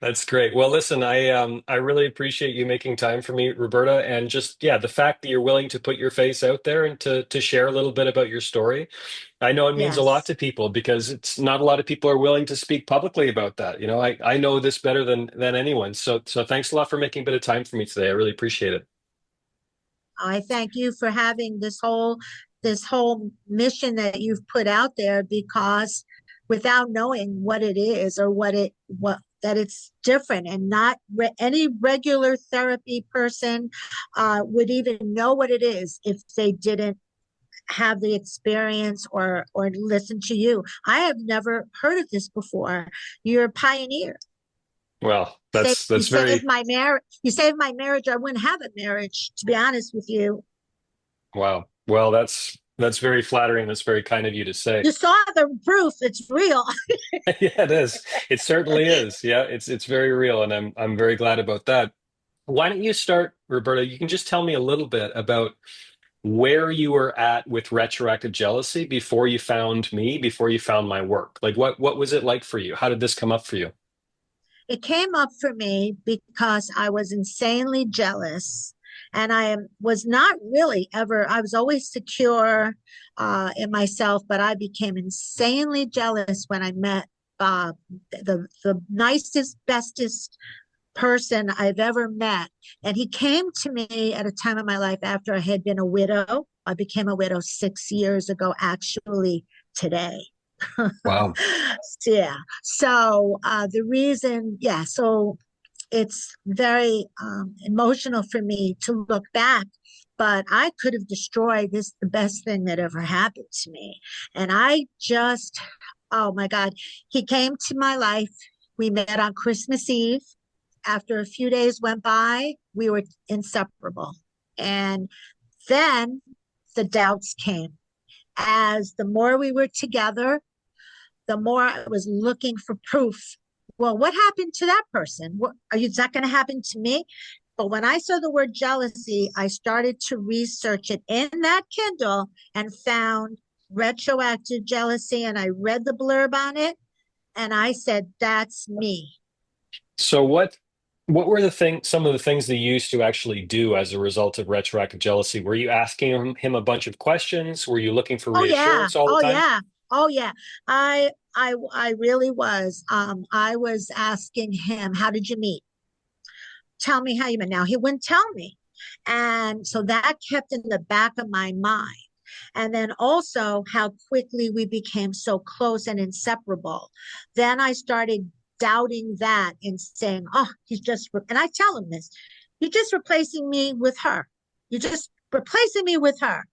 That's great. Well, listen, I really appreciate you making time for me, Roberta, and just yeah, the fact that you're willing to put your face out there and to share a little bit about your story. I know it means a lot Yes. to people because it's not a lot of people are willing to speak publicly about that. You know, I know this better than anyone. So thanks a lot for making a bit of time for me today. I really appreciate it. I thank you for having this whole mission that you've put out there, because without knowing what it is, or what that it's different, and not any regular therapy person would even know what it is if they didn't have the experience or listen to you. I have never heard of this before. You're a pioneer. Well, Say you that's saved very my marriage. You saved my marriage. I wouldn't have a marriage, to be honest with you. wow. Well, that's very flattering. That's very kind of you to say. You saw the proof. It's real. Yeah, it is. It certainly is. Yeah, it's very real, and I'm very glad about that. Why don't you start, Roberta? You can just tell me a little bit about where you were at with retroactive jealousy before you found me, before you found my work. Like what was it like for you? How did this come up for you? It came up for me because I was insanely jealous. And was not really ever, I was always secure in myself, but I became insanely jealous when I met Bob, the nicest, bestest person I've ever met. And he came to me at a time in my life after I had been a widow. I became a widow 6 years ago, actually, today. Wow. Yeah. So the reason, yeah, so it's very emotional for me to look back, but I could have destroyed this, the best thing that ever happened to me. And I just, oh my God, he came to my life. We met on Christmas Eve. After a few days went by, we were inseparable. And then the doubts came. As the more we were together, the more I was looking for proof. Well, what happened to that person? Is that going to happen to me? But when I saw the word jealousy, I started to research it in that Kindle and found retroactive jealousy. And I read the blurb on it and I said, that's me. So what were some of the things they used to actually do as a result of retroactive jealousy? Were you asking him a bunch of questions? Were you looking for Oh yeah. reassurance all the Oh time? yeah. Oh yeah. I really was. I was asking him, how did you meet? Tell me how you met. Now he wouldn't tell me. And so that kept in the back of my mind. And then also how quickly we became so close and inseparable. Then I started doubting that and saying, oh, and I tell him this, you're just replacing me with her. You're just replacing me with her.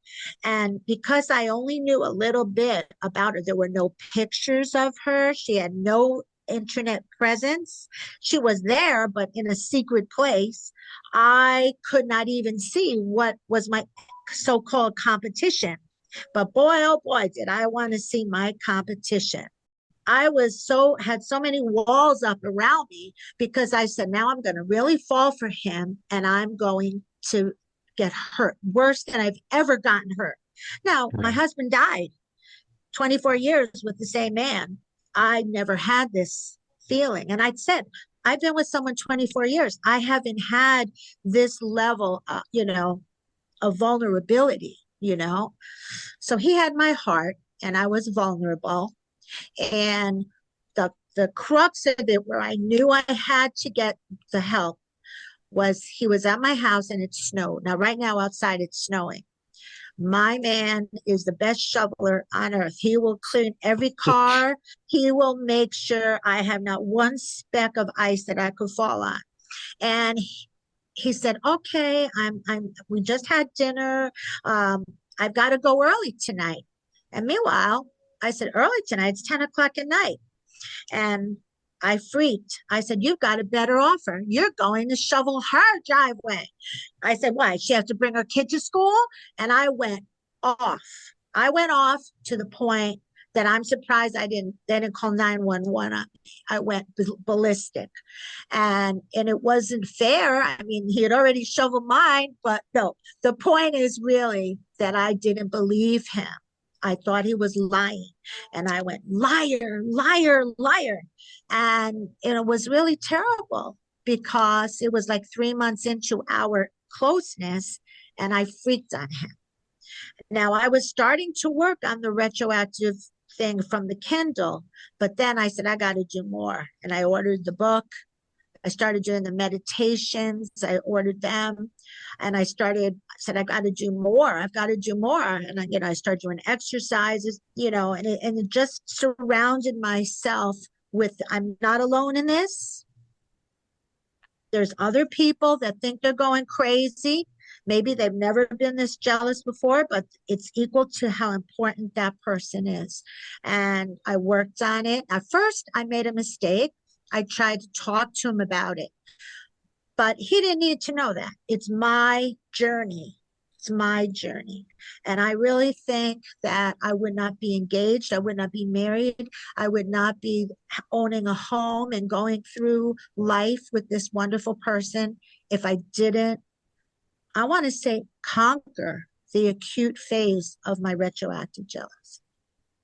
And because I only knew a little bit about her, there were no pictures of her. She had no internet presence. She was there, but in a secret place. I could not even see what was my so called competition. But boy, oh boy, did I want to see my competition. Had so many walls up around me because I said, now I'm going to really fall for him and I'm going to get hurt worse than I've ever gotten hurt. Now, my Right. husband died 24 years with the same man. I never had this feeling. And I'd said, I've been with someone 24 years. I haven't had this level, of vulnerability. So he had my heart and I was vulnerable. And the crux of it, where I knew I had to get the help, was he was at my house and it snowed. Now, right now outside it's snowing. My man is the best shoveler on earth. He will clean every car. He will make sure I have not one speck of ice that I could fall on. And he said, "Okay, we just had dinner. I've got to go early tonight." And meanwhile, I said, "Early tonight? It's 10 o'clock at night." And I freaked. I said, "You've got a better offer. You're going to shovel her driveway." I said, "Why? She has to bring her kid to school?" And I went off. I went off to the point that I'm surprised they didn't call 911 on me. I went ballistic. And it wasn't fair. I mean, he had already shoveled mine, but no, the point is really that I didn't believe him. I thought he was lying. And I went, liar, liar, liar. And it was really terrible because it was like 3 months into our closeness and I freaked on him. Now I was starting to work on the retroactive thing from the Kindle, but then I said, I got to do more. And I ordered the book. I started doing the meditations. I ordered them, and said, I got to do more. I've got to do more. And I started doing exercises, and it just surrounded myself with, I'm not alone in this. There's other people that think they're going crazy. Maybe they've never been this jealous before, but it's equal to how important that person is. And I worked on it. At first, I made a mistake. I tried to talk to him about it, but he didn't need to know that. It's my journey. It's my journey. And I really think that I would not be engaged. I would not be married. I would not be owning a home and going through life with this wonderful person if I didn't, I want to say, conquer the acute phase of my retroactive jealousy.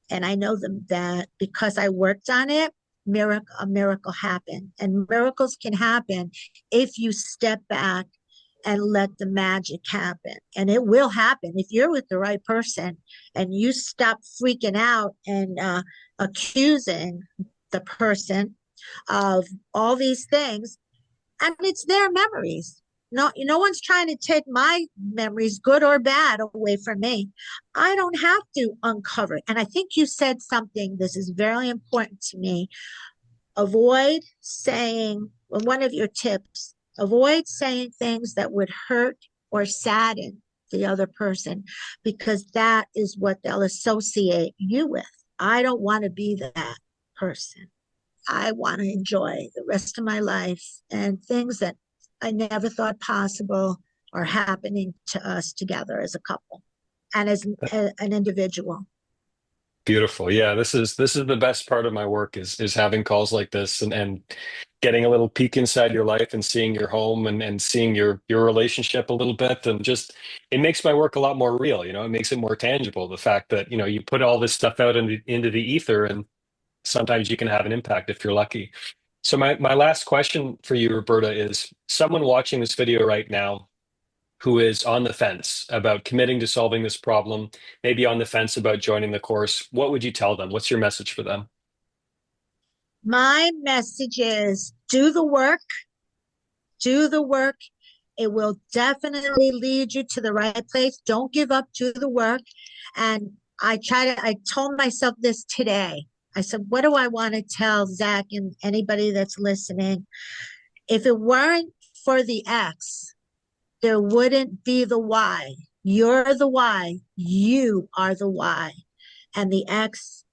And I know that because I worked on it, a miracle happened. And miracles can happen if you step back and let the magic happen. And it will happen if you're with the right person and you stop freaking out and accusing the person of all these things. And it's their memories. No one's trying to take my memories, good or bad, away from me. I don't have to uncover it. And I think you said something, this is very important to me. Avoid saying, well, one of your tips, avoid saying things that would hurt or sadden the other person, because that is what they'll associate you with. I don't want to be that person. I want to enjoy the rest of my life, and things that I never thought possible are happening to us together as a couple and as an individual. Beautiful. Yeah, this is the best part of my work is having calls like this and getting a little peek inside your life and seeing your home and seeing your relationship a little bit, and just it makes my work a lot more real, it makes it more tangible. The fact that, you put all this stuff out into the ether, and sometimes you can have an impact if you're lucky. So my last question for you, Roberta, is someone watching this video right now who is on the fence about committing to solving this problem, maybe on the fence about joining the course, what would you tell them? What's your message for them? My message is do the work, do the work. It will definitely lead you to the right place. Don't give up, do the work. And I told myself this today. I said, what do I want to tell Zach and anybody that's listening? If it weren't for the X, there wouldn't be the Y. You're the Y. You are the Y. And the X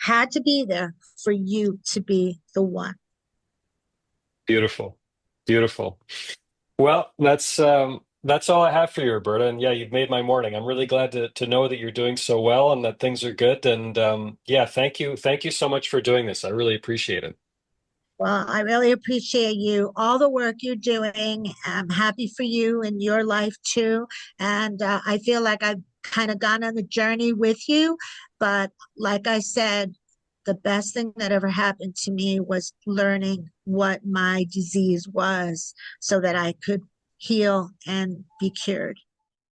had to be there for you to be the one. Beautiful. Beautiful. Well, that's all I have for you, Roberta. And yeah, you've made my morning. I'm really glad to know that you're doing so well and that things are good. And yeah, thank you. Thank you so much for doing this. I really appreciate it. Well, I really appreciate you, all the work you're doing. I'm happy for you and your life too. And I feel like I've kind of gone on the journey with you. But like I said, the best thing that ever happened to me was learning what my disease was so that I could heal and be cured.